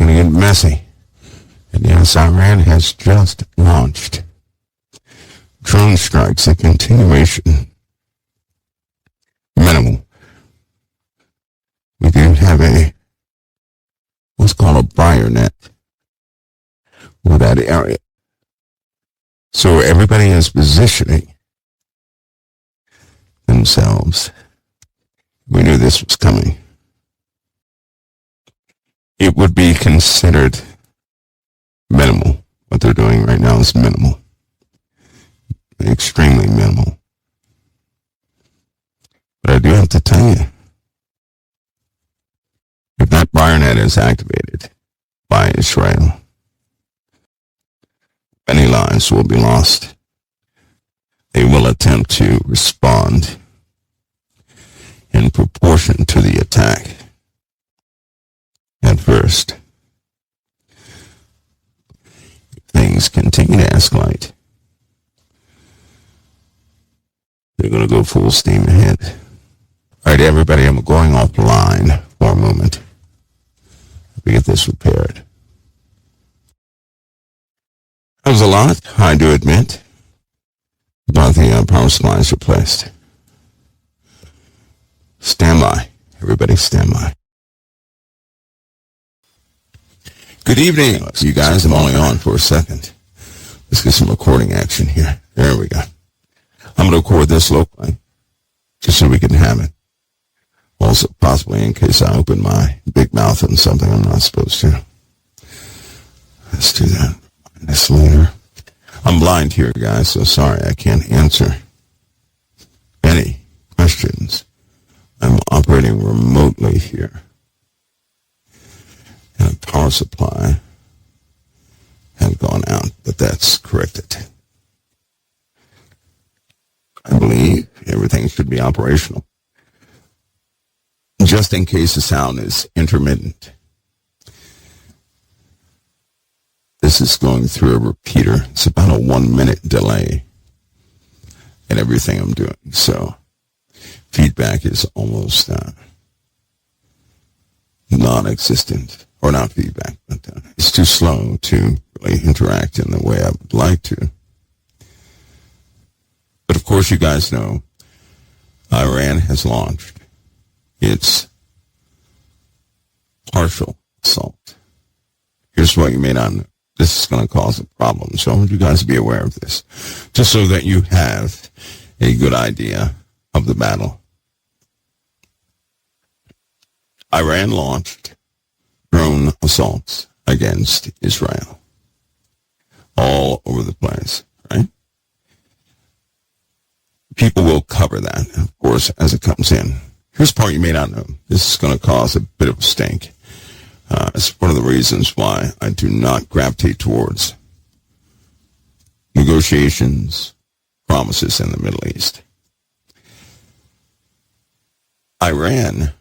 going to get messy. And yes, Iran has just launched drone strikes, a continuation. Minimal. We do have what's called a buyer net for that area. So everybody is positioning themselves. We knew this was coming. It would be considered minimal. What they're doing right now is minimal. Extremely minimal. But I do have to tell you, if that buyer net is activated by Israel, many lives will be lost. They will attempt to respond in proportion to the attack at first. Things continue to escalate. They're going to go full steam ahead. All right, everybody, I'm going offline for a moment. We get this repaired. That was a lot, I do admit, about the power supplies replaced. Stand by. Everybody stand by. Good evening, you guys. I'm only on for a second. Let's get some recording action here. There we go. I'm going to record this locally, just so we can have it. Also, possibly in case I open my big mouth on something I'm not supposed to. Let's do that. This later. I'm blind here, guys, so sorry I can't answer any questions. I'm operating remotely here. And a power supply had gone out, but that's corrected. I believe everything should be operational. Just in case the sound is intermittent. This is going through a repeater. It's about a 1-minute delay in everything I'm doing. So feedback is almost non-existent. Or not feedback, but it's too slow to really interact in the way I would like to. But of course, you guys know Iran has launched its partial assault. Here's what you may not know. This is going to cause a problem, so I want you guys to be aware of this, just so that you have a good idea of the battle. Iran launched drone assaults against Israel all over the place, right? People will cover that, of course, as it comes in. Here's the part you may not know. This is going to cause a bit of a stink. It's one of the reasons why I do not gravitate towards negotiations, promises in the Middle East. Iran,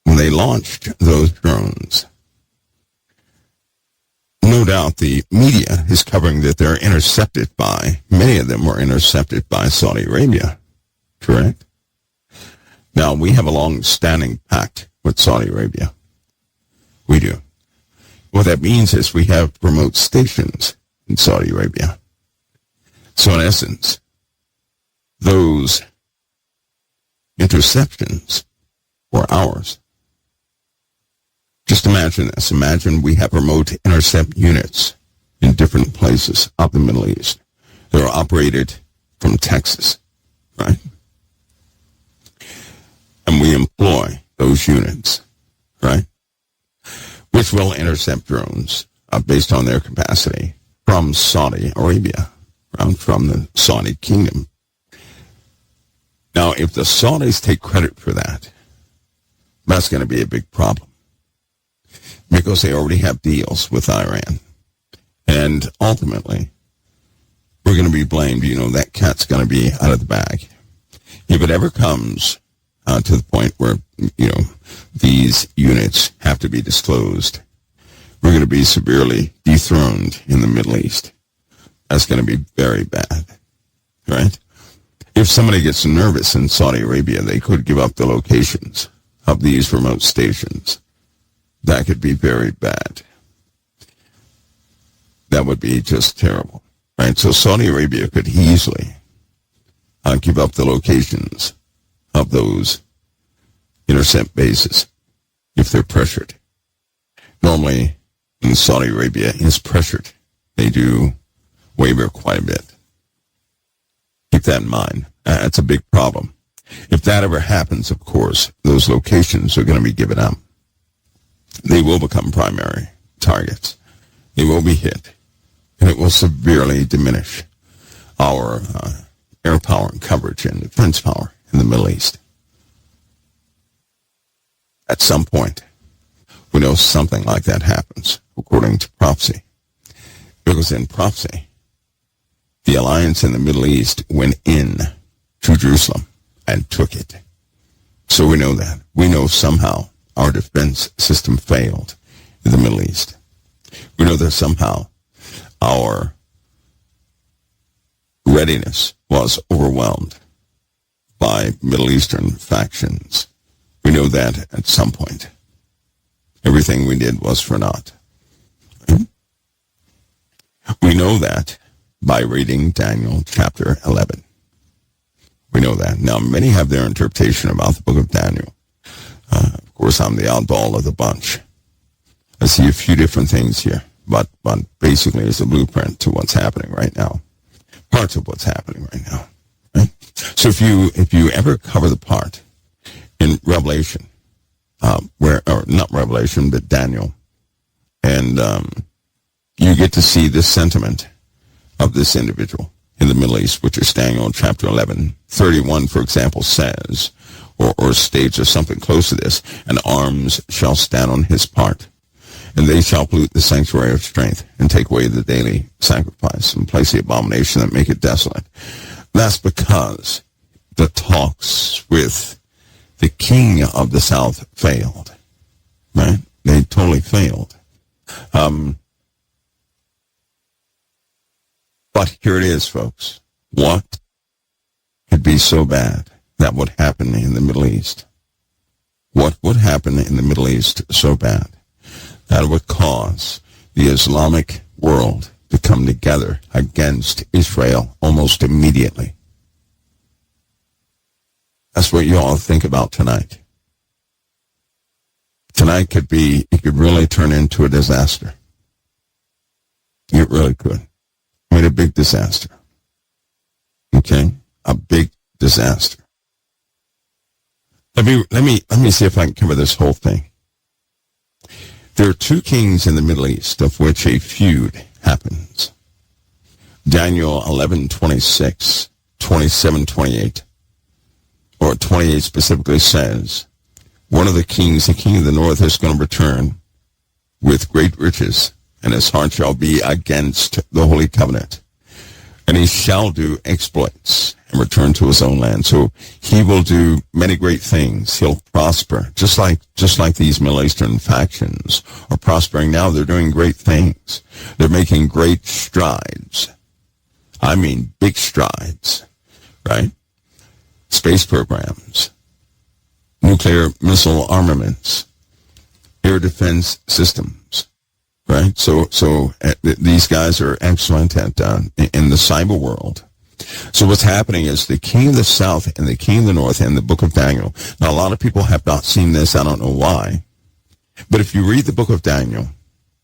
when they launched those drones, no doubt the media is covering that they're intercepted by, many of them were intercepted by Saudi Arabia, correct? Now, we have a long-standing pact with Saudi Arabia. We do. What that means is we have remote stations in Saudi Arabia. So in essence, those interceptions were ours. Just imagine this. Imagine we have remote intercept units in different places out the Middle East. They're operated from Texas, right? And we employ those units, right? Which will intercept drones based on their capacity from Saudi Arabia, from the Saudi kingdom. Now, if the Saudis take credit for that, that's going to be a big problem because they already have deals with Iran. And ultimately, we're going to be blamed. You know, that cat's going to be out of the bag. If it ever comes to the point where, you know, these units have to be disclosed, we're going to be severely dethroned in the Middle East. That's going to be very bad, right? If somebody gets nervous in Saudi Arabia, they could give up the locations of these remote stations. That could be very bad. That would be just terrible, right? So Saudi Arabia could easily give up the locations of those intercept bases if they're pressured. Normally, when Saudi Arabia is pressured, they do waver quite a bit. Keep that in mind. That's a big problem. If that ever happens, of course, those locations are going to be given up. They will become primary targets. They will be hit. And it will severely diminish our air power and coverage and defense power in the Middle East. At some point, we know something like that happens, according to prophecy. Because in prophecy, the alliance in the Middle East went in to Jerusalem and took it. So we know that. We know somehow our defense system failed in the Middle East. We know that somehow our readiness was overwhelmed by Middle Eastern factions. We know that at some point. Everything we did was for naught. We know that by reading Daniel chapter 11. We know that. Now, many have their interpretation about the book of Daniel. Of course, I'm the oddball of the bunch. I see a few different things here, but basically it's a blueprint to what's happening right now. Parts of what's happening right now. Right? So if you ever cover the part in Revelation, or not Revelation, but Daniel, and you get to see the sentiment of this individual in the Middle East, which is Daniel chapter 11. 31, for example, says, or states, or something close to this, and arms shall stand on his part, and they shall pollute the sanctuary of strength, and take away the daily sacrifice, and place the abomination that make it desolate. That's because the talks with the king of the south failed, right? They totally failed. But here it is, folks. What could be so bad that would happen in the Middle East? What would happen in the Middle East so bad that would cause the Islamic world to come together against Israel almost immediately? That's what you all think about tonight. Tonight it could really turn into a disaster. It really could. I mean, a big disaster. Okay? A big disaster. Let me see if I can cover this whole thing. There are two kings in the Middle East of which a feud happens. Daniel 11:26, 27:28, or 28 specifically says, one of the kings, the king of the north, is going to return with great riches, and his heart shall be against the holy covenant. And he shall do exploits and return to his own land. So he will do many great things. He'll prosper, just like these Middle Eastern factions are prospering now. They're doing great things. They're making great strides. I mean, big strides, right? Space programs, nuclear missile armaments, air defense systems, right? So these guys are excellent at in the cyber world. So what's happening is the king of the south and the king of the north in the book of Daniel. Now, a lot of people have not seen this. I don't know why. But if you read the book of Daniel,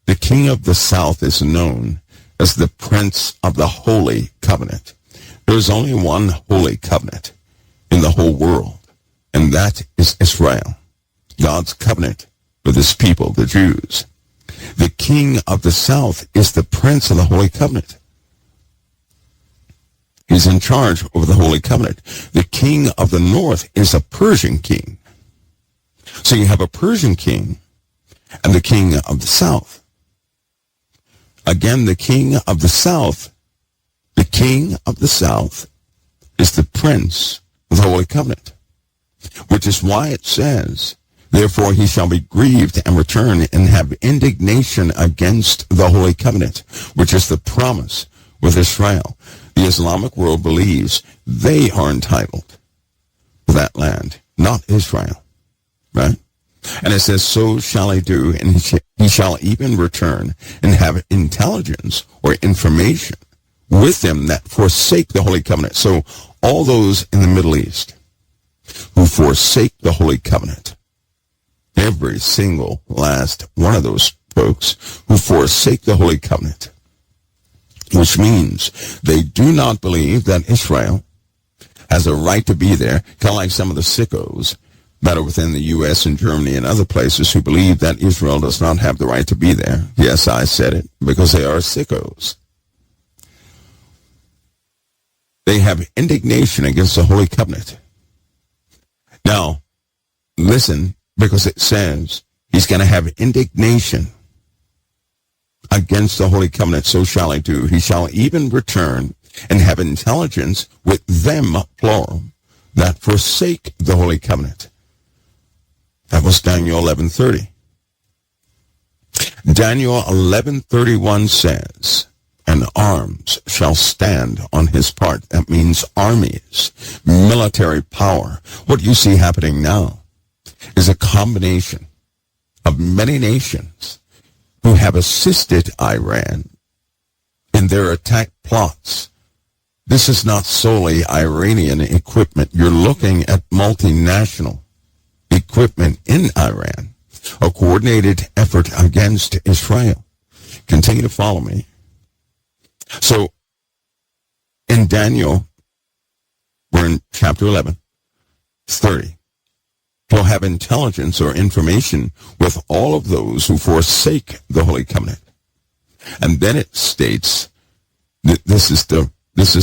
the king of the south is known as the prince of the holy covenant. There is only one holy covenant in the whole world, and that is Israel, God's covenant with his people, the Jews. The king of the south is the prince of the holy covenant. He's in charge over the holy covenant. The king of the north is a Persian king. So you have a Persian king and the king of the south. Again, the king of the south is the prince of the holy covenant, which is why it says, therefore he shall be grieved and return and have indignation against the holy covenant, which is the promise with Israel. The Islamic world believes they are entitled to that land, not Israel, right? And it says, so shall he do, and he shall even return and have intelligence or information with them that forsake the Holy Covenant. So all those in the Middle East who forsake the Holy Covenant, every single last one of those folks who forsake the Holy Covenant, which means they do not believe that Israel has a right to be there, kind of like some of the sickos that are within the U.S. and Germany and other places who believe that Israel does not have the right to be there. Yes, I said it, because they are sickos. They have indignation against the Holy Covenant. Now, listen, because it says he's going to have indignation against the Holy Covenant, so shall he do. He shall even return and have intelligence with them, plural, that forsake the Holy Covenant. That was Daniel 11:30. Daniel 11:31 says, and arms shall stand on his part. That means armies, military power. What you see happening now is a combination of many nations who have assisted Iran in their attack plots. This is not solely Iranian equipment. You're looking at multinational equipment in Iran, a coordinated effort against Israel. Continue to follow me. So, in Daniel, we're in chapter 11:30. He'll have intelligence or information with all of those who forsake the Holy Covenant. And then it states that this is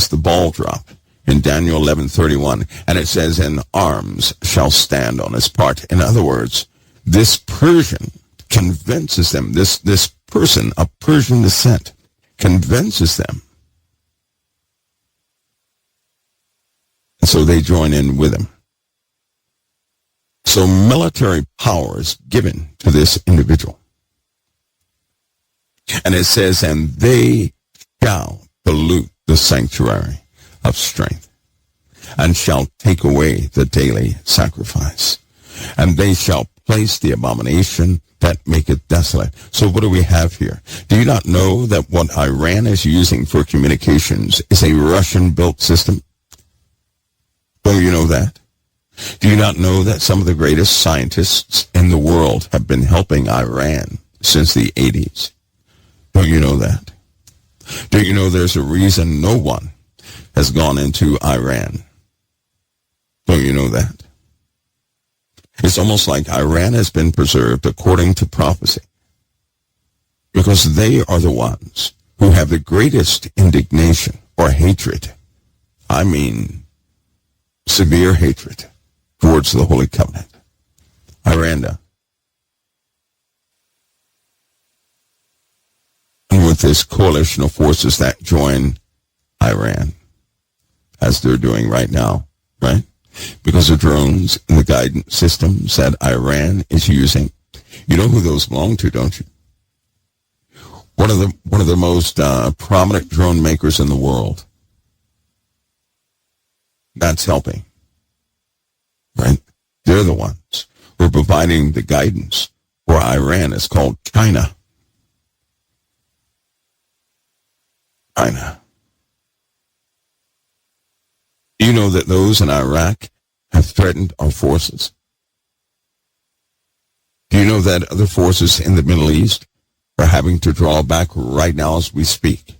the ball drop in Daniel 11:31, and it says, and arms shall stand on his part. In other words, this Persian convinces them, this person of Persian descent, convinces them. And so they join in with him. So military power is given to this individual. And it says, and they shall pollute the sanctuary of strength, and shall take away the daily sacrifice, and they shall place the abomination that maketh desolate. So what do we have here? Do you not know that what Iran is using for communications is a Russian-built system? Don't you know that? Do you not know that some of the greatest scientists in the world have been helping Iran since the 80s? Don't you know that? Don't you know there's a reason no one has gone into Iran? Don't you know that? It's almost like Iran has been preserved according to prophecy, because they are the ones who have the greatest indignation or hatred. I mean, severe hatred towards the Holy Covenant. Iran does. And with this coalition of forces that join Iran, as they're doing right now, right? Because of drones and the guidance systems that Iran is using. You know who those belong to, don't you? One of the most prominent drone makers in the world. That's helping, right? They're the ones who are providing the guidance for Iran. It's called China. China. Do you know that those in Iraq have threatened our forces? Do you know that other forces in the Middle East are having to draw back right now as we speak?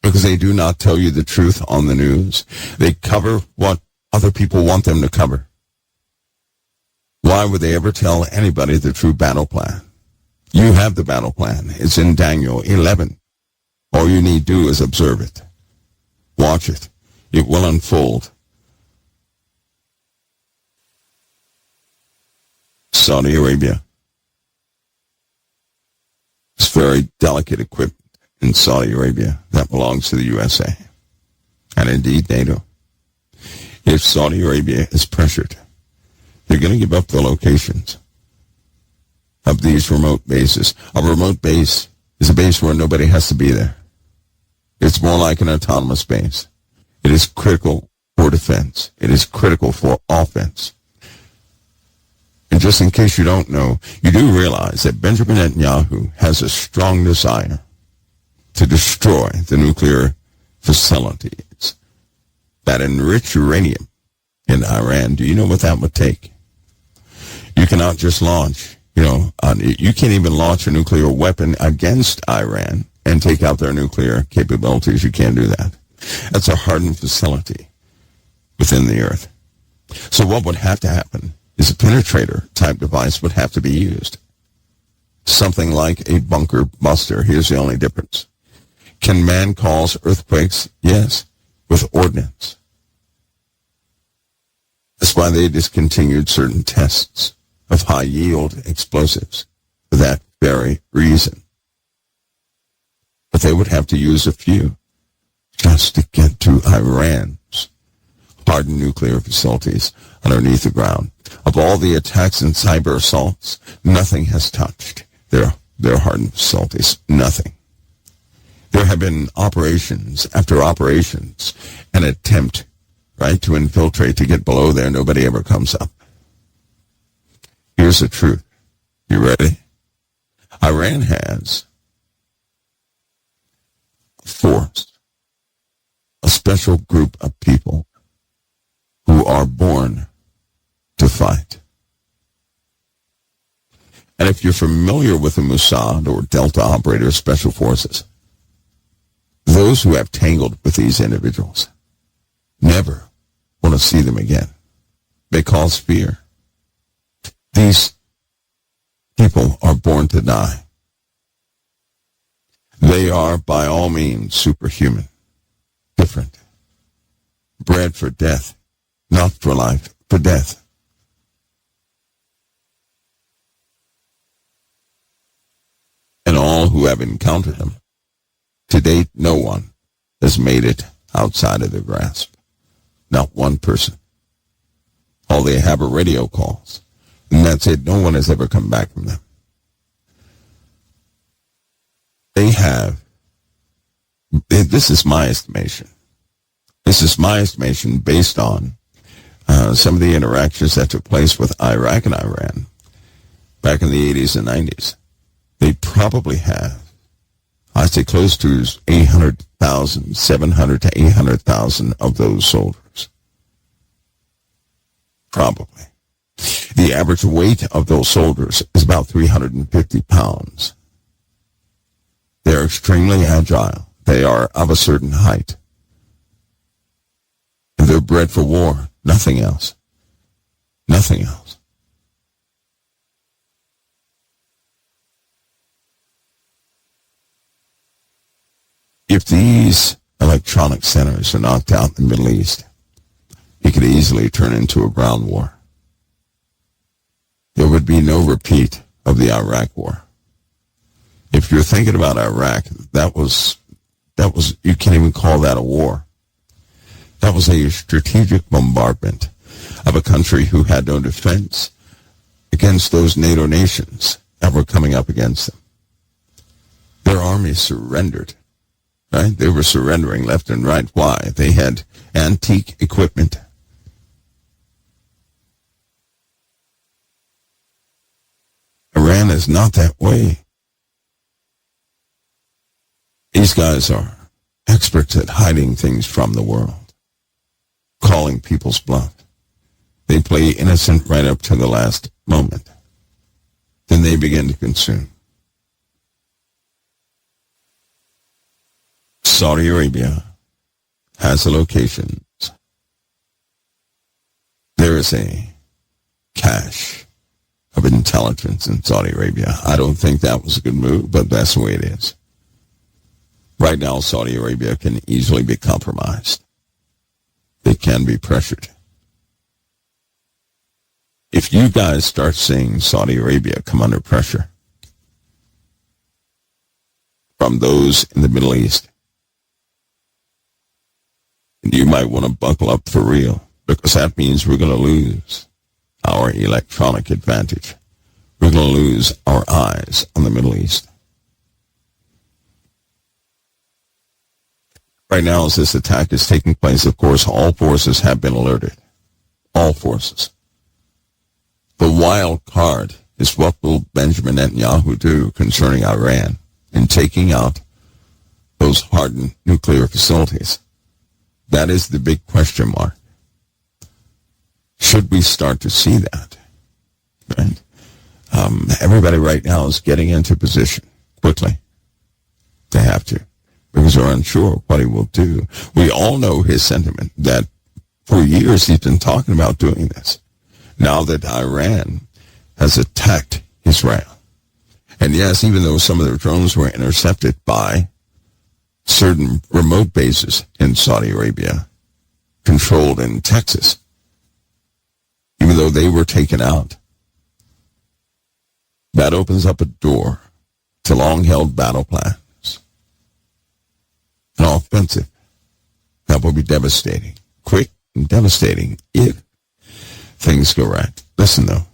Because they do not tell you the truth on the news. They cover what other people want them to cover. Why would they ever tell anybody the true battle plan? You have the battle plan. It's in Daniel 11. All you need to do is observe it. Watch it. It will unfold. Saudi Arabia. It's very delicate equipment in Saudi Arabia that belongs to the USA, and indeed NATO. If Saudi Arabia is pressured, they're going to give up the locations of these remote bases. A remote base is a base where nobody has to be there. It's more like an autonomous base. It is critical for defense. It is critical for offense. And just in case you don't know, you do realize that Benjamin Netanyahu has a strong desire to destroy the nuclear facilities that enrich uranium in Iran. Do you know what that would take? You cannot just launch, you can't even launch a nuclear weapon against Iran and take out their nuclear capabilities. You can't do that. That's a hardened facility within the earth. So what would have to happen is a penetrator type device would have to be used. Something like a bunker buster. Here's the only difference. Can man cause earthquakes? Yes, with ordnance. That's why they discontinued certain tests of high-yield explosives for that very reason. But they would have to use a few just to get to Iran's hardened nuclear facilities underneath the ground. Of all the attacks and cyber assaults, nothing has touched their hardened facilities. Nothing. There have been operations after operations, an attempt, right, to infiltrate, to get below there. Nobody ever comes up. Here's the truth. You ready? Iran has forced a special group of people who are born to fight. And if you're familiar with the Mossad or Delta Operator Special Forces, those who have tangled with these individuals never want to see them again. They cause fear. These people are born to die. They are, by all means, superhuman, different, bred for death, not for life, for death. And all who have encountered them, to date, no one has made it outside of their grasp. Not one person. All they have are radio calls. And that's it. No one has ever come back from them. They have, this is my estimation. This is my estimation based on some of the interactions that took place with Iraq and Iran back in the 80s and 90s. They probably have, I'd say, close to 800,000, 700 to 800,000 of those soldiers. Probably. The average weight of those soldiers is about 350 pounds. They're extremely agile. They are of a certain height. And they're bred for war. Nothing else. Nothing else. If these electronic centers are knocked out in the Middle East, it could easily turn into a ground war. There would be no repeat of the Iraq war. If you're thinking about Iraq, that was, you can't even call that a war. That was a strategic bombardment of a country who had no defense against those NATO nations that were coming up against them. Their army surrendered. Right? They were surrendering left and right. Why? They had antique equipment. Iran is not that way. These guys are experts at hiding things from the world, calling people's bluff. They play innocent right up to the last moment. Then they begin to consume. Saudi Arabia has the locations. There is a cache of intelligence in Saudi Arabia. I don't think that was a good move, but that's the way it is. Right now, Saudi Arabia can easily be compromised. They can be pressured. If you guys start seeing Saudi Arabia come under pressure from those in the Middle East, you might want to buckle up for real, because that means we're going to lose our electronic advantage. We're going to lose our eyes on the Middle East. Right now, as this attack is taking place, of course, all forces have been alerted. All forces. The wild card is what will Benjamin Netanyahu do concerning Iran in taking out those hardened nuclear facilities. That is the big question mark. Should we start to see that? Right? Everybody right now is getting into position quickly. They have to, because they're unsure what he will do. We all know his sentiment that for years he's been talking about doing this. Now that Iran has attacked Israel. And yes, even though some of their drones were intercepted by certain remote bases in Saudi Arabia, controlled in Texas, even though they were taken out, that opens up a door to long-held battle plans. An offensive that will be devastating, quick and devastating if things go right. Listen, though,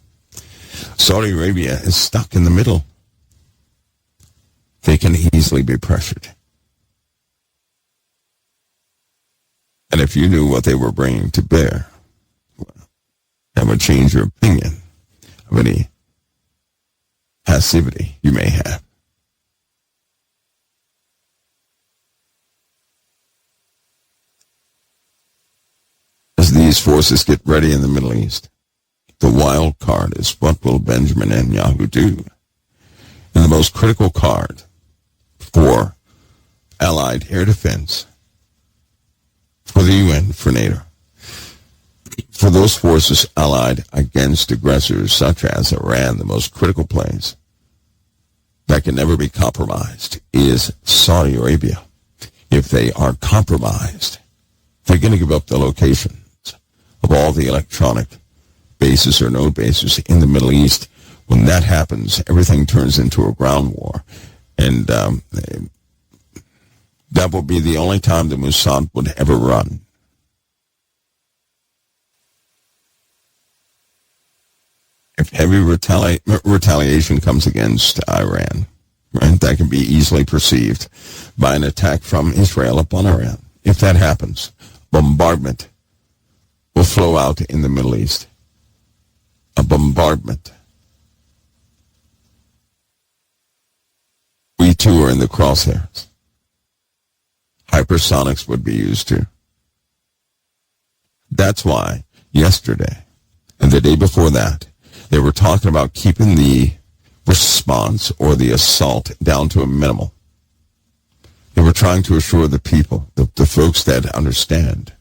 Saudi Arabia is stuck in the middle. They can easily be pressured. And if you knew what they were bringing to bear, well, that would change your opinion of any passivity you may have. As these forces get ready in the Middle East, the wild card is what will Benjamin Netanyahu do? And the most critical card for Allied air defense, for the UN, for NATO, for those forces allied against aggressors such as Iran, the most critical place that can never be compromised is Saudi Arabia. If they are compromised, they're going to give up the locations of all the electronic bases or node bases in the Middle East. When that happens, everything turns into a ground war. And that will be the only time the Mossad would ever run. If heavy retaliation comes against Iran, right, that can be easily perceived by an attack from Israel upon Iran. If that happens, bombardment will flow out in the Middle East. A bombardment. We too are in the crosshairs. Hypersonics would be used too. That's why yesterday and the day before that, they were talking about keeping the response or the assault down to a minimal. They were trying to assure the people, the folks that understand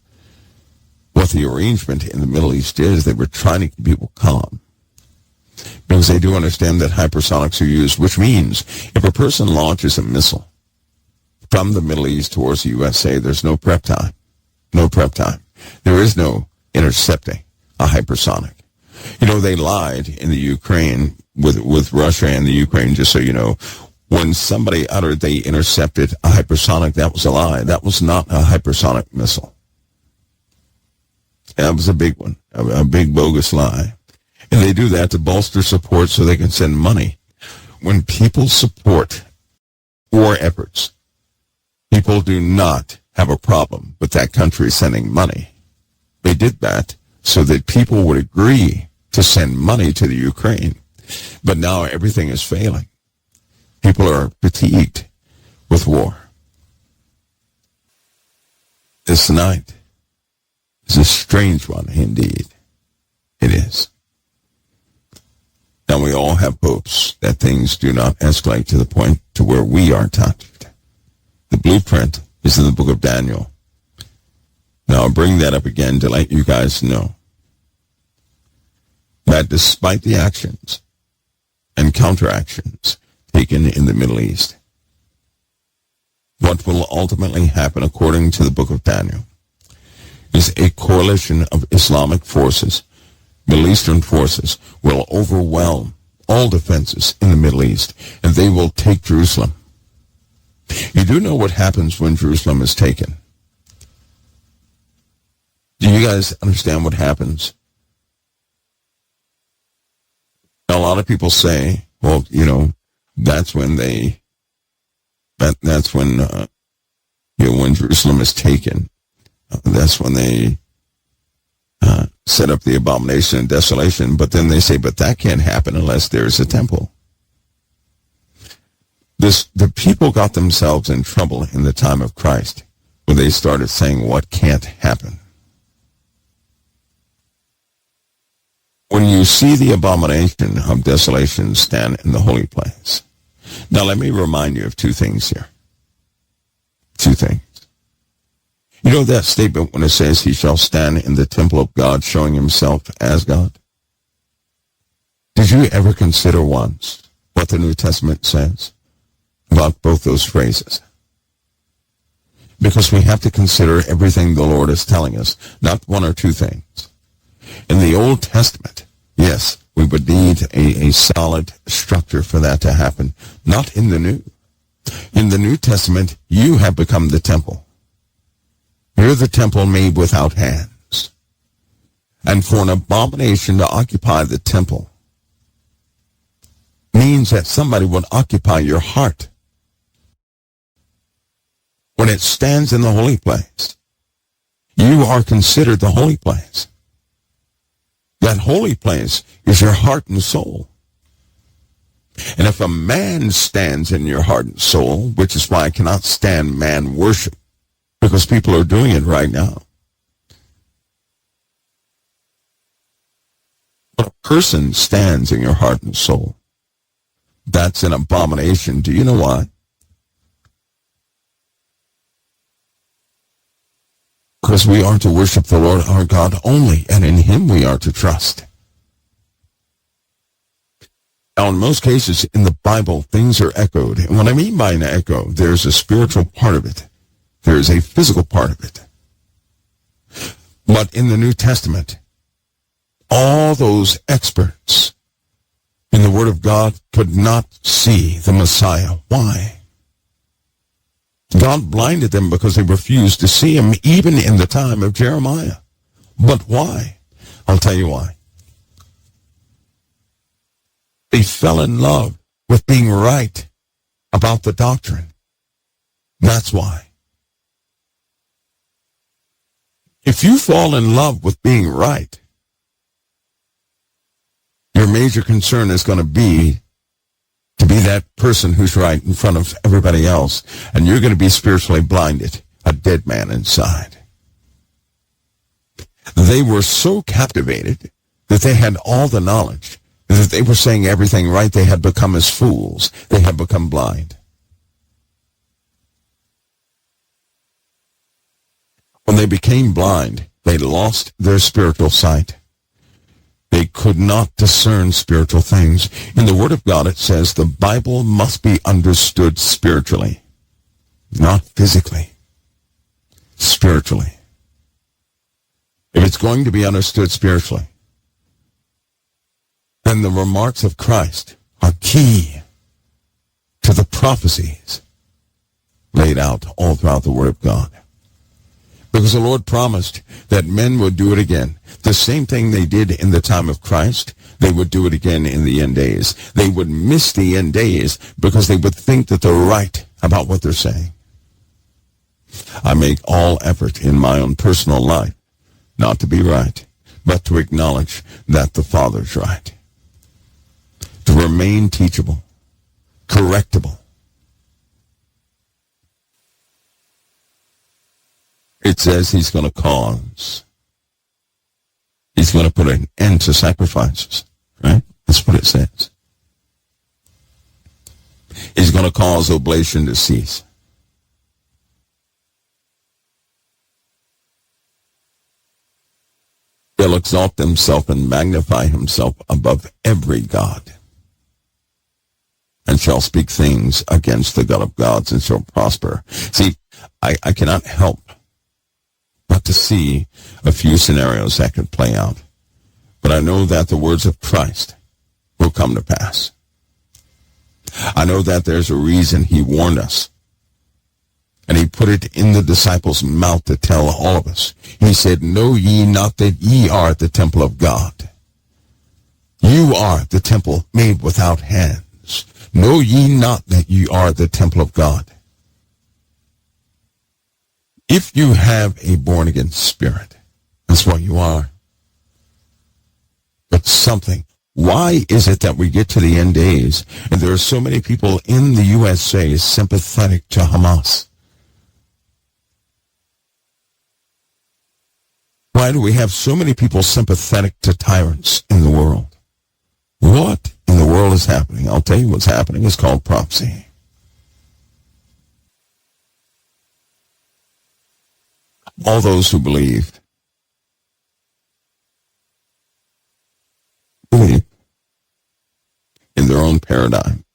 what the arrangement in the Middle East is. They were trying to keep people calm, because they do understand that hypersonics are used, which means if a person launches a missile from the Middle East towards the USA, there's no prep time. No prep time. There is no intercepting a hypersonic. You know, they lied in the Ukraine with Russia and the Ukraine, just so you know. When somebody uttered they intercepted a hypersonic, that was a lie. That was not a hypersonic missile. That was a big one, a big bogus lie. And they do that to bolster support so they can send money. When people support war efforts, people do not have a problem with that country sending money. They did that so that people would agree to send money to the Ukraine. But now everything is failing. People are fatigued with war. This night is a strange one indeed. It is. Now we all have hopes that things do not escalate to the point to where we are touched. The blueprint is in the book of Daniel. Now I'll bring that up again to let you guys know that despite the actions and counteractions taken in the Middle East, what will ultimately happen, according to the book of Daniel, is a coalition of Islamic forces, Middle Eastern forces, will overwhelm all defenses in the Middle East, and they will take Jerusalem. You do know what happens when Jerusalem is taken. Do you guys understand what happens? A lot of people say, well, you know, that's when when Jerusalem is taken, that's when they set up the abomination and desolation, but then they say, but that can't happen unless there's a temple. The people got themselves in trouble in the time of Christ when they started saying what can't happen. When you see the abomination of desolation stand in the holy place. Now let me remind you of two things here. Two things. You know that statement when it says he shall stand in the temple of God showing himself as God? Did you ever consider once what the New Testament says about both those phrases? Because we have to consider everything the Lord is telling us, not one or two things. In the Old Testament, yes, we would need a solid structure for that to happen. Not in the New. In the New Testament, you have become the temple. You're the temple made without hands. And for an abomination to occupy the temple means that somebody would occupy your heart. When it stands in the holy place, you are considered the holy place. That holy place is your heart and soul. And if a man stands in your heart and soul, which is why I cannot stand man worship, because people are doing it right now. But a person stands in your heart and soul. That's an abomination. Do you know why? Because we are to worship the Lord our God only, and in him we are to trust. Now, in most cases in the Bible, things are echoed. And what I mean by an echo, there's a spiritual part of it. There's a physical part of it. But in the New Testament, all those experts in the Word of God could not see the Messiah. Why? God blinded them because they refused to see him even in the time of Jeremiah. But why? I'll tell you why. They fell in love with being right about the doctrine. That's why. If you fall in love with being right, your major concern is going to be that person who's right in front of everybody else, and you're going to be spiritually blinded, a dead man inside. They were so captivated that they had all the knowledge, that they were saying everything right. They had become as fools. They had become blind. When they became blind, they lost their spiritual sight. They could not discern spiritual things. In the Word of God, it says the Bible must be understood spiritually, not physically, spiritually. If it's going to be understood spiritually, then the remarks of Christ are key to the prophecies laid out all throughout the Word of God. Because the Lord promised that men would do it again. The same thing they did in the time of Christ, they would do it again in the end days. They would miss the end days because they would think that they're right about what they're saying. I make all effort in my own personal life not to be right, but to acknowledge that the Father's right. To remain teachable, correctable. It says he's going to put an end to sacrifices, right? That's what it says. He's going to cause oblation to cease. He'll exalt himself and magnify himself above every god, and shall speak things against the God of gods and shall prosper. See, I cannot help but to see a few scenarios that could play out. But I know that the words of Christ will come to pass. I know that there's a reason he warned us. And he put it in the disciples' mouth to tell all of us. He said, know ye not that ye are the temple of God? You are the temple made without hands. Know ye not that ye are the temple of God? If you have a born-again spirit, that's what you are. but something. Why is it that we get to the end days and there are so many people in the USA sympathetic to Hamas? Why do we have so many people sympathetic to tyrants in the world? What in the world is happening? I'll tell you what's happening. It's called prophecy. All those who believe in their own paradigm.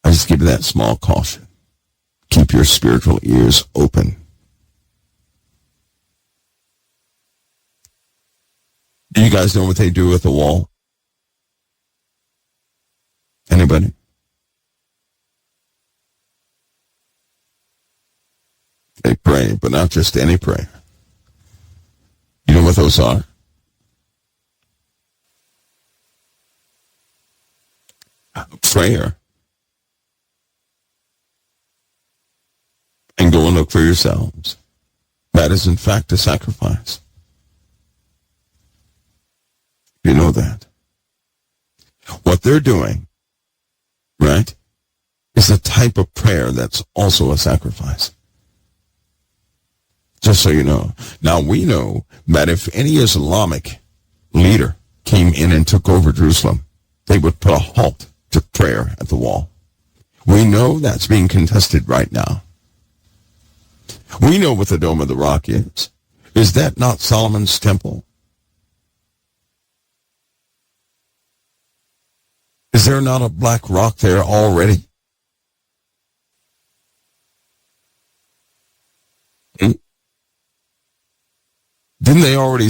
I just give you that small caution. Keep your spiritual ears open. Do you guys know what they do with the wall? Anybody? They pray, but not just any prayer. You know what those are? Prayer. And go and look for yourselves. That is in fact a sacrifice. You know that. What they're doing, right, is a type of prayer that's also a sacrifice. Just so you know. Now we know that if any Islamic leader came in and took over Jerusalem, they would put a halt to prayer at the wall. We know that's being contested right now. We know what the Dome of the Rock is. Is that not Solomon's temple? Is there not a black rock there already? Didn't they already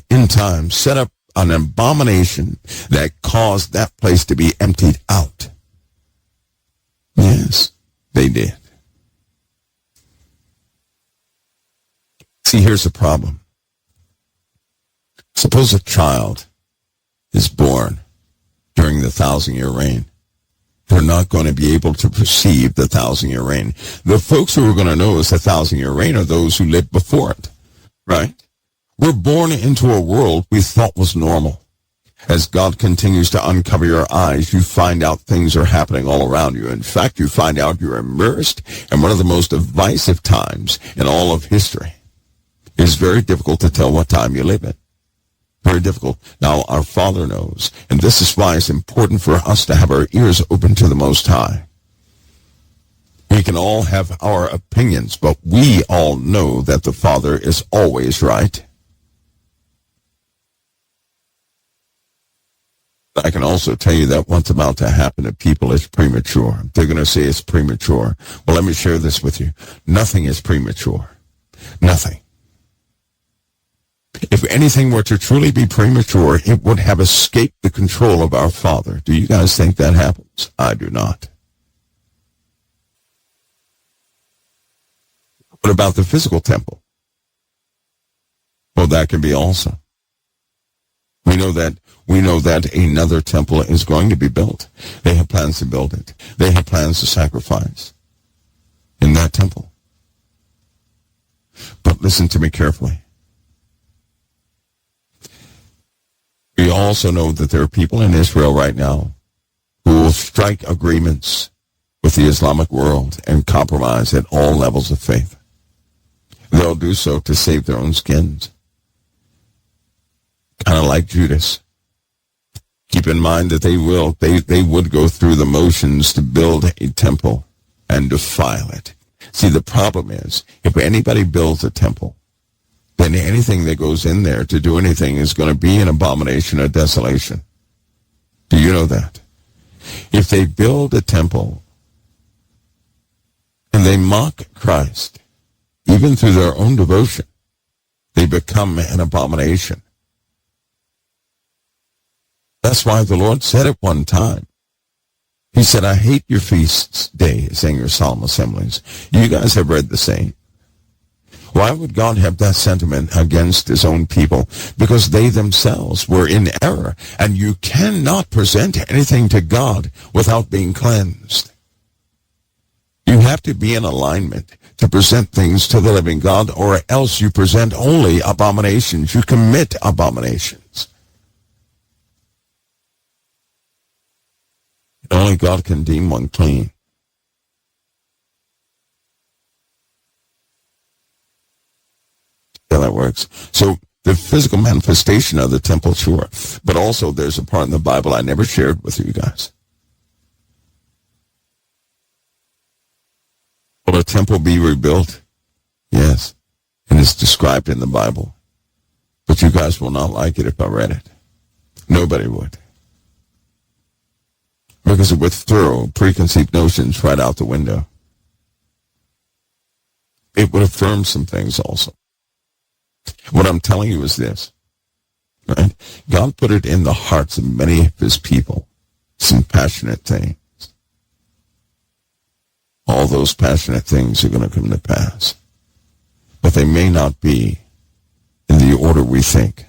in time set up an abomination that caused that place to be emptied out? Yes, they did. See, here's the problem. Suppose a child is born during the 1,000-year reign. They're not going to be able to perceive the 1,000-year reign. The folks who are going to know it's the 1,000-year reign are those who lived before it, right? We're born into a world we thought was normal. As God continues to uncover your eyes, you find out things are happening all around you. In fact, you find out you're immersed in one of the most divisive times in all of history. It's very difficult to tell what time you live in. Very difficult. Now, our Father knows, and this is why it's important for us to have our ears open to the Most High. We can all have our opinions, but we all know that the Father is always right. I can also tell you that what's about to happen to people is premature. They're going to say it's premature. Well, let me share this with you. Nothing is premature. Nothing. If anything were to truly be premature, it would have escaped the control of our Father. Do you guys think that happens? I do not. What about the physical temple? Well, that can be also. We know that another temple is going to be built. They have plans to build it. They have plans to sacrifice in that temple. But listen to me carefully. We also know that there are people in Israel right now who will strike agreements with the Islamic world and compromise at all levels of faith. They'll do so to save their own skins. Kind of like Judas. Keep in mind that they would go through the motions to build a temple and defile it. See, the problem is, if anybody builds a temple, then anything that goes in there to do anything is going to be an abomination or desolation. Do you know that? If they build a temple and they mock Christ, even through their own devotion, they become an abomination. That's why the Lord said at one time, He said, I hate your feasts days and your solemn assemblies. You guys have read the same. Why would God have that sentiment against His own people? Because they themselves were in error, and you cannot present anything to God without being cleansed. You have to be in alignment to present things to the living God, or else you present only abominations. You commit abominations. And only God can deem one clean. Yeah, that works. So the physical manifestation of the temple, sure. But also there's a part in the Bible I never shared with you guys. Will a temple be rebuilt? Yes. And it's described in the Bible. But you guys will not like it if I read it. Nobody would. Because it would throw preconceived notions right out the window. It would affirm some things also. What I'm telling you is this. Right? God put it in the hearts of many of his people. Some passionate things. All those passionate things are going to come to pass. But they may not be in the order we think.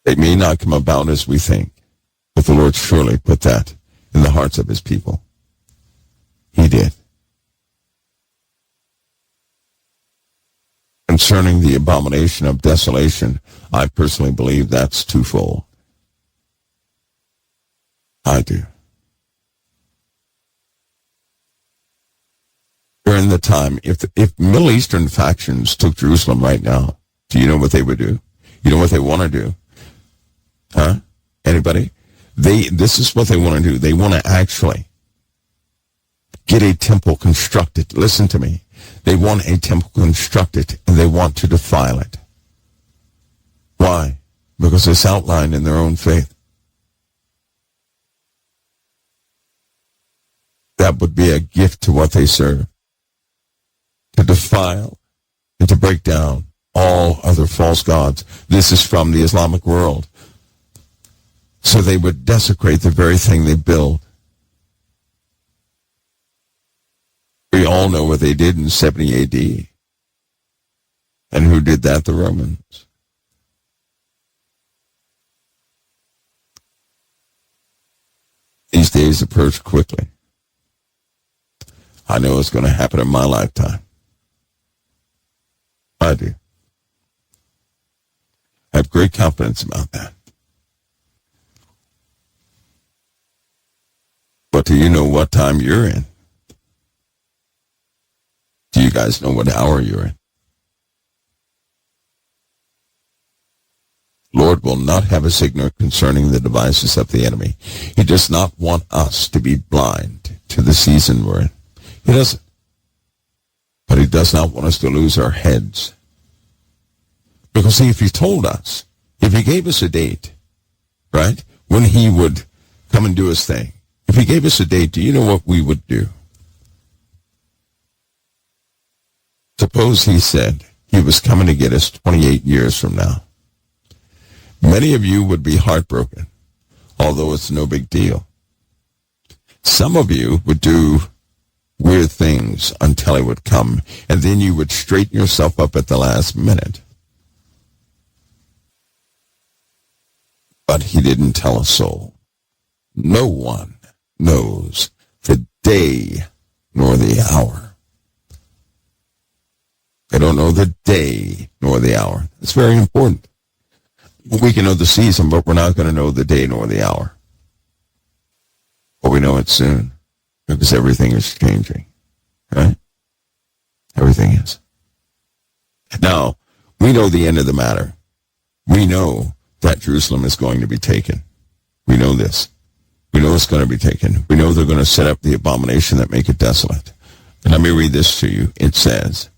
They may not come about as we think. But the Lord surely put that in the hearts of his people. He did. Concerning the abomination of desolation, I personally believe that's twofold. I do. During the time, if Middle Eastern factions took Jerusalem right now, do you know what they would do? You know what they want to do? Huh? Anybody? This is what they want to do. They want to actually get a temple constructed. Listen to me. They want a temple constructed, and they want to defile it. Why? Because it's outlined in their own faith. That would be a gift to what they serve. To defile and to break down all other false gods. This is from the Islamic world. So they would desecrate the very thing they build. We all know what they did in 70 A.D. And who did that? The Romans. These days approach quickly. I know it's going to happen in my lifetime. I do. I have great confidence about that. But do you know what time you're in? Do you guys know what hour you're in? Lord will not have us ignorant concerning the devices of the enemy. He does not want us to be blind to the season we're in. He doesn't. But he does not want us to lose our heads. Because see, if he told us, if he gave us a date, right, when he would come and do his thing, if he gave us a date, do you know what we would do? Suppose he said he was coming to get us 28 years from now. Many of you would be heartbroken, although it's no big deal. Some of you would do weird things until he would come, and then you would straighten yourself up at the last minute. But he didn't tell a soul. No one knows the day nor the hour. They don't know the day nor the hour. It's very important. We can know the season, but we're not going to know the day nor the hour. But we know it soon, because everything is changing, right? Everything is. Now, we know the end of the matter. We know that Jerusalem is going to be taken. We know this. We know it's going to be taken. We know they're going to set up the abomination that make it desolate. And let me read this to you. It says,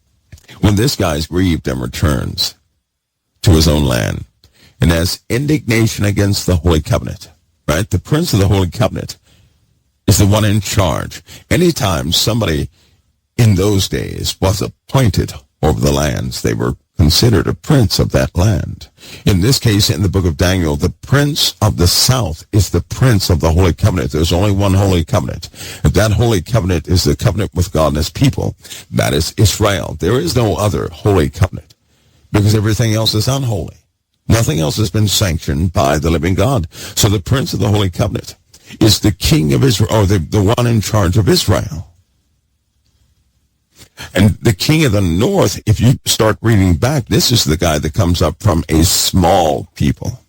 when this guy is grieved and returns to his own land, and has indignation against the Holy Covenant, right? The Prince of the Holy Covenant is the one in charge. Anytime somebody in those days was appointed over the lands, they were considered a prince of that land. In this case, in the book of Daniel, the prince of the south is the prince of the Holy Covenant. There's only one Holy Covenant. And that Holy Covenant is the covenant with God and his people. That is Israel. There is no other Holy Covenant because everything else is unholy. Nothing else has been sanctioned by the living God. So the prince of the Holy Covenant is the king of Israel, or the one in charge of Israel. And the king of the north, if you start reading back, this is the guy that comes up from a small people.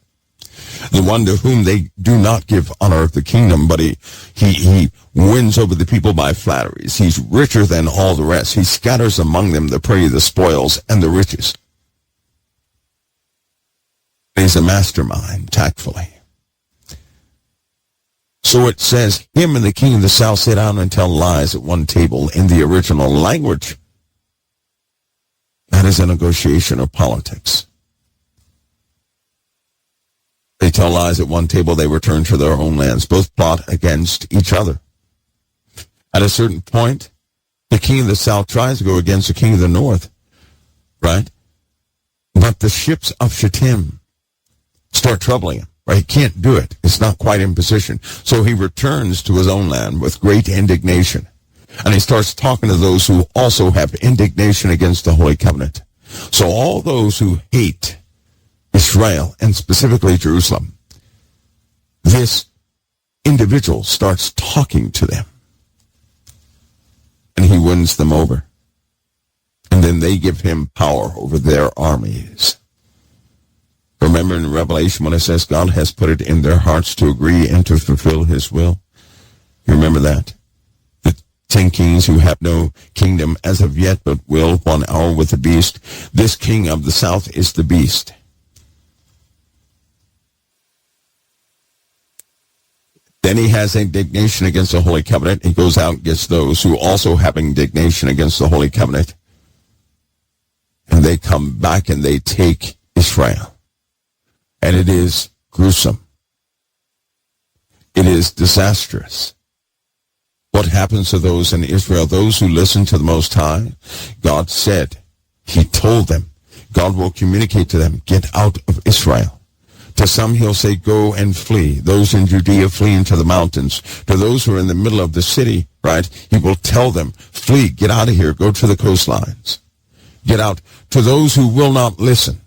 The one to whom they do not give honor of the kingdom, but he wins over the people by flatteries. He's richer than all the rest. He scatters among them the prey, the spoils, and the riches. He's a mastermind, tactfully. So it says, him and the king of the south sit down and tell lies at one table in the original language. That is a negotiation of politics. They tell lies at one table, they return to their own lands. Both plot against each other. At a certain point, the king of the south tries to go against the king of the north, right? But the ships of Shittim start troubling him, right? He can't do it. It's not quite in position. So he returns to his own land with great indignation. And he starts talking to those who also have indignation against the Holy Covenant. So all those who hate Israel, and specifically Jerusalem, this individual starts talking to them. And he wins them over. And then they give him power over their armies. Remember in Revelation when it says God has put it in their hearts to agree and to fulfill his will? You remember that? The 10 kings who have no kingdom as of yet, but will 1 hour with the beast. This king of the south is the beast. Then he has indignation against the Holy Covenant. He goes out and gets those who also have indignation against the Holy Covenant. And they come back and they take Israel. And it is gruesome. It is disastrous. What happens to those in Israel? Those who listen to the Most High, God said, he told them, God will communicate to them, get out of Israel. To some he'll say, go and flee. Those in Judea flee into the mountains. To those who are in the middle of the city, right, he will tell them, flee, get out of here, go to the coastlines. Get out. To those who will not listen,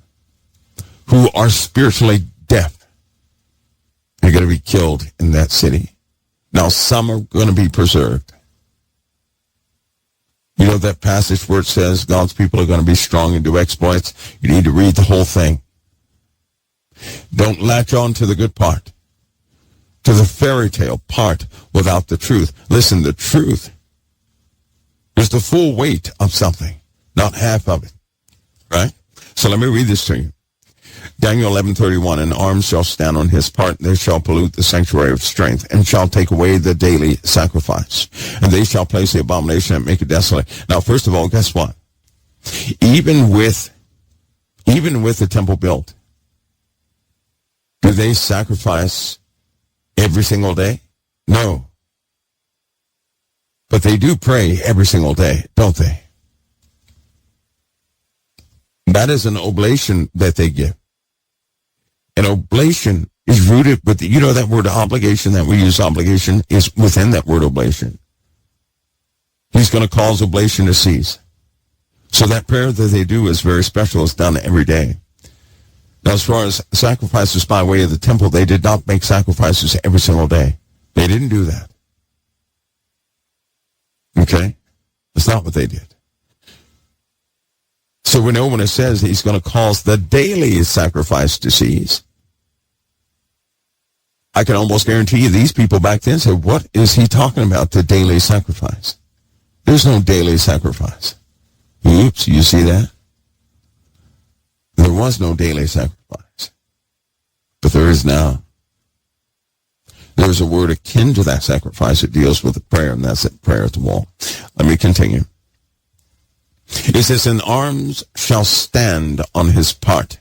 who are spiritually deaf, they're going to be killed in that city. Now, some are going to be preserved. You know that passage where it says God's people are going to be strong and do exploits? You need to read the whole thing. Don't latch on to the good part, to the fairy tale part without the truth. Listen, the truth is the full weight of something, not half of it, right? So let me read this to you. Daniel 11:31, and arms shall stand on his part, and they shall pollute the sanctuary of strength, and shall take away the daily sacrifice, and they shall place the abomination and make it desolate. Now, first of all, guess what? Even with the temple built, do they sacrifice every single day? No. But they do pray every single day, don't they? That is an oblation that they give. An oblation is rooted with, you know that word obligation, that we use obligation, is within that word oblation. He's going to cause oblation to cease. So that prayer that they do is very special. It's done every day. Now, as far as sacrifices by way of the temple, they did not make sacrifices every single day. They didn't do that. Okay? That's not what they did. So we know when it says he's going to cause the daily sacrifice to cease, I can almost guarantee you these people back then said, what is he talking about, the daily sacrifice? There's no daily sacrifice. Oops, you see that? There was no daily sacrifice. But there is now. There's a word akin to that sacrifice. It deals with the prayer, and that's it, prayer at the wall. Let me continue. It says, and arms shall stand on his part.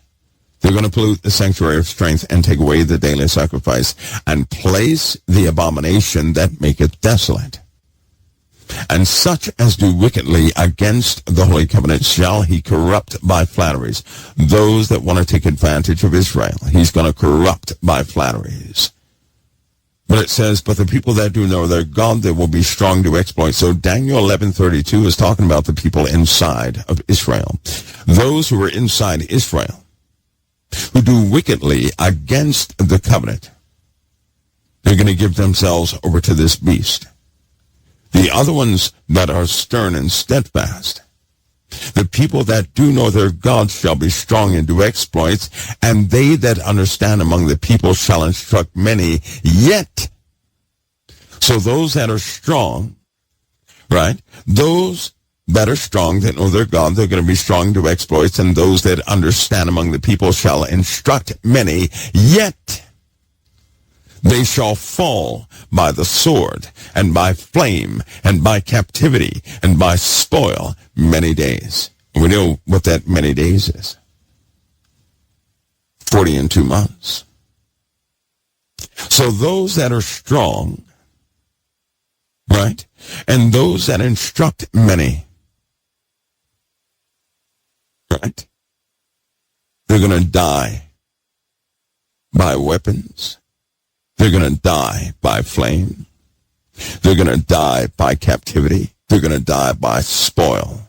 They're going to pollute the sanctuary of strength and take away the daily sacrifice and place the abomination that maketh desolate. And such as do wickedly against the Holy Covenant shall he corrupt by flatteries. Those that want to take advantage of Israel, he's going to corrupt by flatteries. But it says, but the people that do know their God, they will be strong to exploit. So Daniel 11:32 is talking about the people inside of Israel. Those who are inside Israel, who do wickedly against the covenant, they're going to give themselves over to this beast. The other ones that are stern and steadfast. The people that do know their God shall be strong and do exploits, and they that understand among the people shall instruct many. Yet, so those that are strong, right? Those that are strong, that know their God, they're going to be strong, do exploits, and those that understand among the people shall instruct many. Yet, they shall fall by the sword, and by flame, and by captivity, and by spoil many days. We know what that many days is. 40 and 2 months. So those that are strong, right, and those that instruct many, right, they're going to die by weapons. They're going to die by flame. They're going to die by captivity. They're going to die by spoil.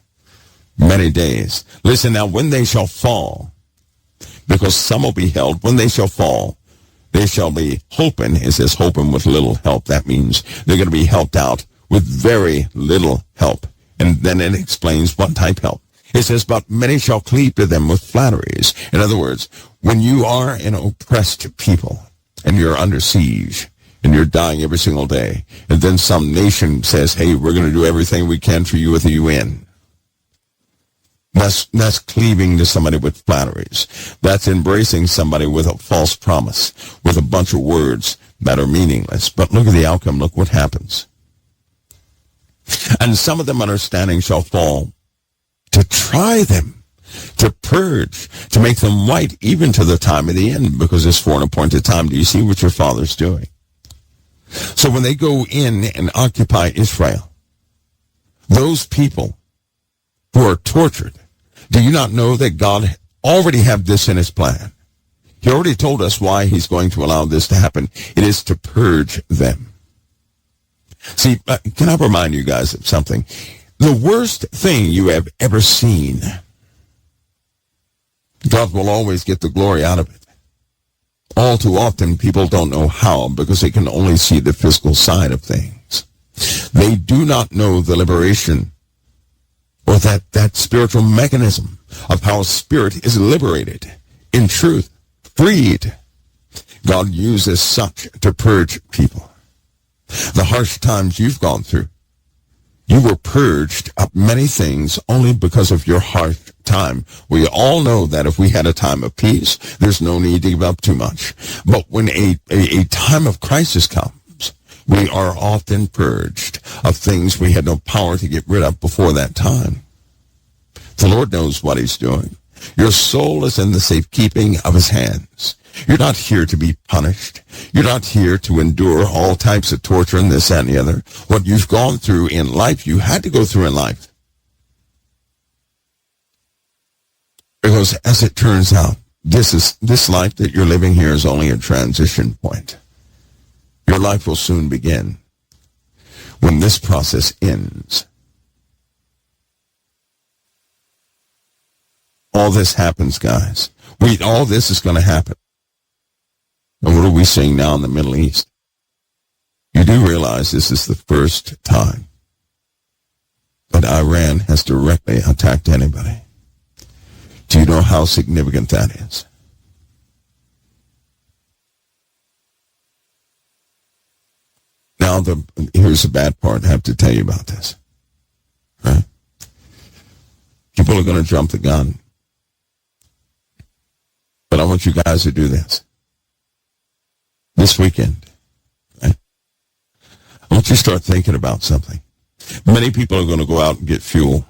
Many days. Listen now, when they shall fall, because some will be held, when they shall fall, they shall be hoping. It says hoping with little help. That means they're going to be helped out with very little help. And then it explains what type help. It says, but many shall cleave to them with flatteries. In other words, when you are an oppressed people, and you're under siege, and you're dying every single day, and then some nation says, hey, we're going to do everything we can for you with the UN. That's cleaving to somebody with flatteries. That's embracing somebody with a false promise, with a bunch of words that are meaningless. But look at the outcome. Look what happens. And some of them understanding shall fall to try them, to purge, to make them white, even to the time of the end, because it's for an appointed time. Do you see what your Father's doing? So when they go in and occupy Israel, those people who are tortured, do you not know that God already have this in his plan? He already told us why he's going to allow this to happen. It is to purge them. See, can I remind you guys of something? The worst thing you have ever seen, God will always get the glory out of it. All too often, people don't know how because they can only see the physical side of things. They do not know the liberation or that spiritual mechanism of how a spirit is liberated, in truth, freed. God uses such to purge people. The harsh times you've gone through, you were purged of many things only because of your harsh time. We all know that if we had a time of peace, there's no need to give up too much. But when a time of crisis comes, we are often purged of things we had no power to get rid of before that time. The Lord knows what he's doing. Your soul is in the safekeeping of his hands. You're not here to be punished. You're not here to endure all types of torture and this and the other. What you've gone through in life, you had to go through in life. Because as it turns out, this life that you're living here is only a transition point. Your life will soon begin. When this process ends, all this happens, guys. All this is going to happen. And what are we seeing now in the Middle East? You do realize this is the first time that Iran has directly attacked anybody. Do you know how significant that is? Now, here's the bad part. I have to tell you about this. Right? People are going to jump the gun. But I want you guys to do this. This weekend, right? I want you to start thinking about something. Many people are going to go out and get fuel.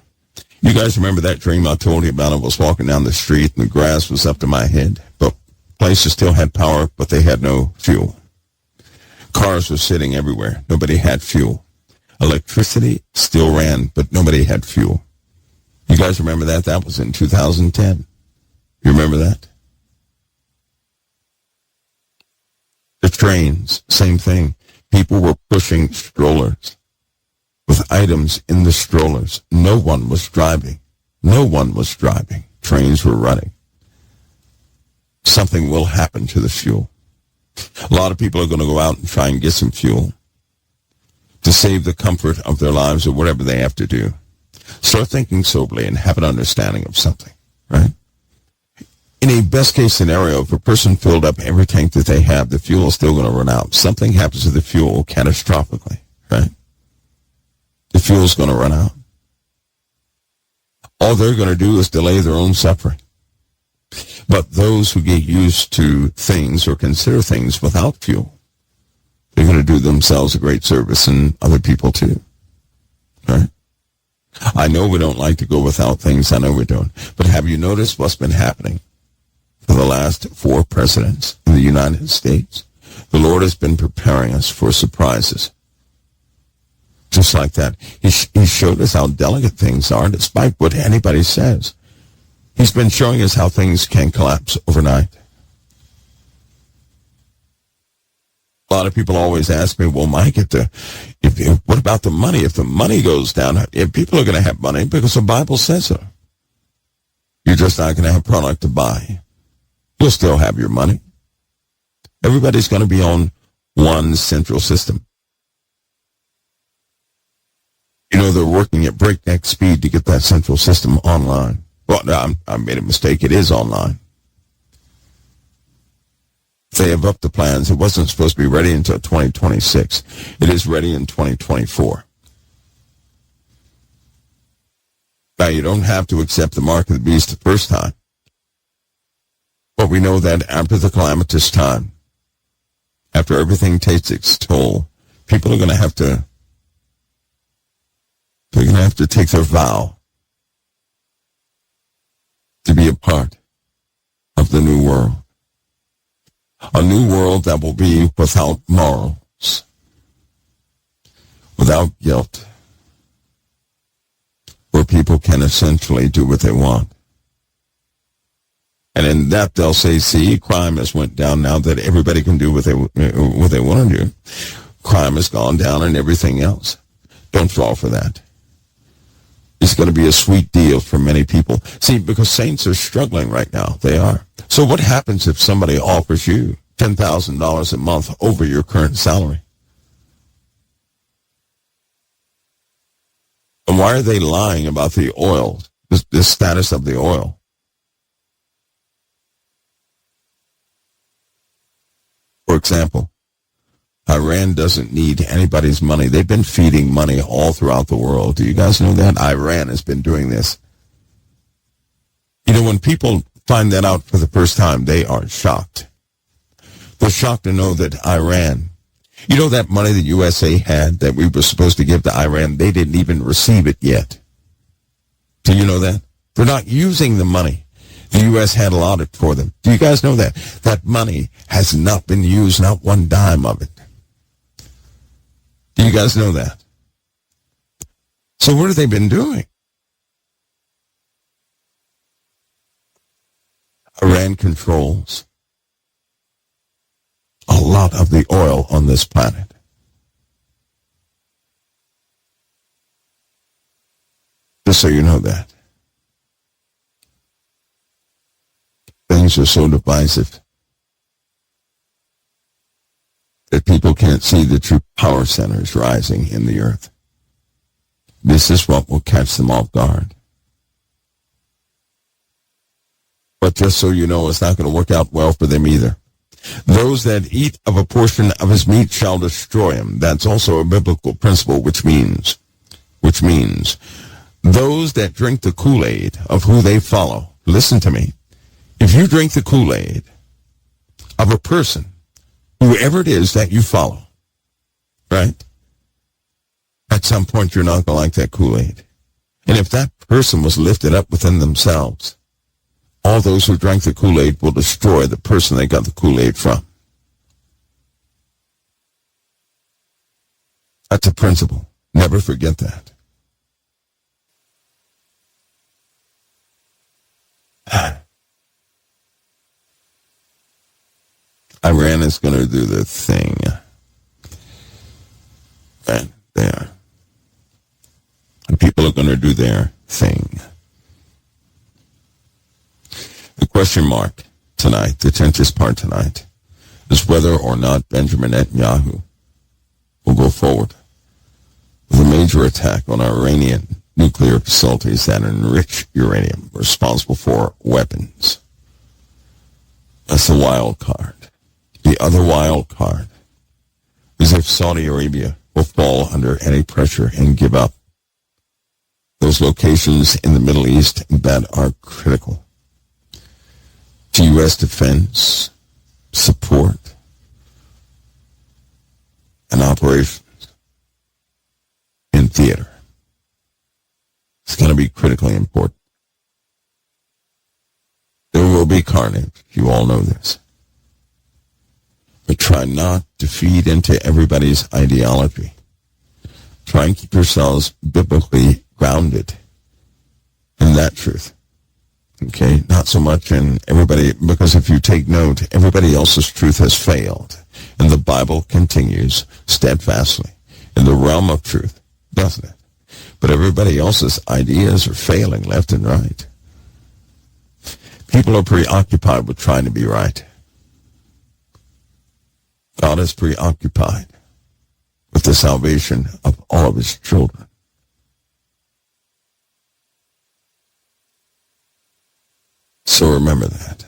You guys remember that dream I told you about? I was walking down the street and the grass was up to my head, but places still had power, but they had no fuel. Cars were sitting everywhere. Nobody had fuel. Electricity still ran, but nobody had fuel. You guys remember that? That was in 2010. You remember that? The trains, same thing. People were pushing strollers with items in the strollers. No one was driving. No one was driving. Trains were running. Something will happen to the fuel. A lot of people are going to go out and try and get some fuel to save the comfort of their lives or whatever they have to do. Start thinking soberly and have an understanding of something, right? In a best-case scenario, if a person filled up every tank that they have, the fuel is still going to run out. Something happens to the fuel catastrophically, right? The fuel's going to run out. All they're going to do is delay their own suffering. But those who get used to things or consider things without fuel, they're going to do themselves a great service and other people too, right? I know we don't like to go without things. I know we don't. But have you noticed what's been happening for the last 4 presidents in the United States? The Lord has been preparing us for surprises. Just like that. He showed us how delicate things are, despite what anybody says. He's been showing us how things can collapse overnight. A lot of people always ask me, well, Mike, what about the money? If the money goes down, if people are going to have money because the Bible says so. You're just not going to have product to buy. You'll still have your money. Everybody's going to be on one central system. You know, they're working at breakneck speed to get that central system online. Well, no, I made a mistake. It is online. They have upped the plans. It wasn't supposed to be ready until 2026. It is ready in 2024. Now, you don't have to accept the mark of the beast the first time. But we know that after the calamitous time, after everything takes its toll, people are going to have to take their vow to be a part of the new world. A new world that will be without morals, without guilt, where people can essentially do what they want. And in that they'll say, see, crime has went down now that everybody can do what they want to do. Crime has gone down and everything else. Don't fall for that. It's going to be a sweet deal for many people. See, because saints are struggling right now. They are. So what happens if somebody offers you $10,000 a month over your current salary? And why are they lying about the oil, the status of the oil? For example, Iran doesn't need anybody's money. They've been feeding money all throughout the world. Do you guys know that? Iran has been doing this. You know, when people find that out for the first time, they are shocked. They're shocked to know that Iran, you know that money the USA had that we were supposed to give to Iran, they didn't even receive it yet. Do you know that? They're not using the money the U.S. had allotted for them. Do you guys know that? That money has not been used, not one dime of it. Do you guys know that? So what have they been doing? Iran controls a lot of the oil on this planet. Just so you know that. Things are so divisive that people can't see the true power centers rising in the earth. This is what will catch them off guard. But just so you know, it's not going to work out well for them either. Those that eat of a portion of his meat shall destroy him. That's also a biblical principle, which means those that drink the Kool-Aid of who they follow. Listen to me. If you drink the Kool-Aid of a person, whoever it is that you follow, right? At some point, you're not going to like that Kool-Aid. And if that person was lifted up within themselves, all those who drank the Kool-Aid will destroy the person they got the Kool-Aid from. That's a principle. Never forget that. Iran is going to do their thing. And they are. And people are going to do their thing. The question mark tonight, the tensiest part tonight, is whether or not Benjamin Netanyahu will go forward with a major attack on Iranian nuclear facilities that enrich uranium, responsible for weapons. That's the wild card. The other wild card is if Saudi Arabia will fall under any pressure and give up those locations in the Middle East that are critical to U.S. defense, support, and operations in theater. It's going to be critically important. There will be carnage. You all know this. But try not to feed into everybody's ideology. Try and keep yourselves biblically grounded in that truth. Okay? Not so much in everybody, because if you take note, everybody else's truth has failed. And the Bible continues steadfastly in the realm of truth, doesn't it? But everybody else's ideas are failing left and right. People are preoccupied with trying to be right. God is preoccupied with the salvation of all of his children. So remember that.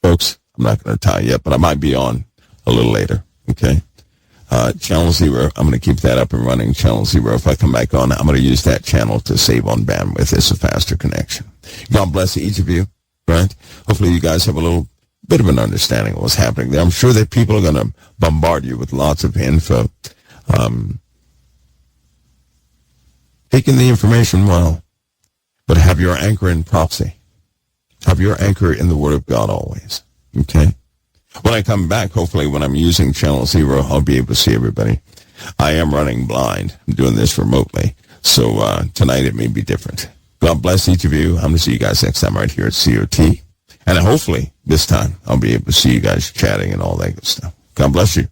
Folks, I'm not going to tie you up, but I might be on a little later, okay? Channel 0, I'm going to keep that up and running. Channel 0, if I come back on, I'm going to use that channel to save on bandwidth. It's a faster connection. God bless each of you, right? Hopefully you guys have a little bit of an understanding of what's happening there. I'm sure that people are going to bombard you with lots of info. Taking the information well, but have your anchor in prophecy. Have your anchor in the Word of God always, okay? When I come back, hopefully when I'm using Channel 0, I'll be able to see everybody. I am running blind. I'm doing this remotely. So tonight it may be different. God bless each of you. I'm going to see you guys next time right here at COT. And hopefully this time I'll be able to see you guys chatting and all that good stuff. God bless you.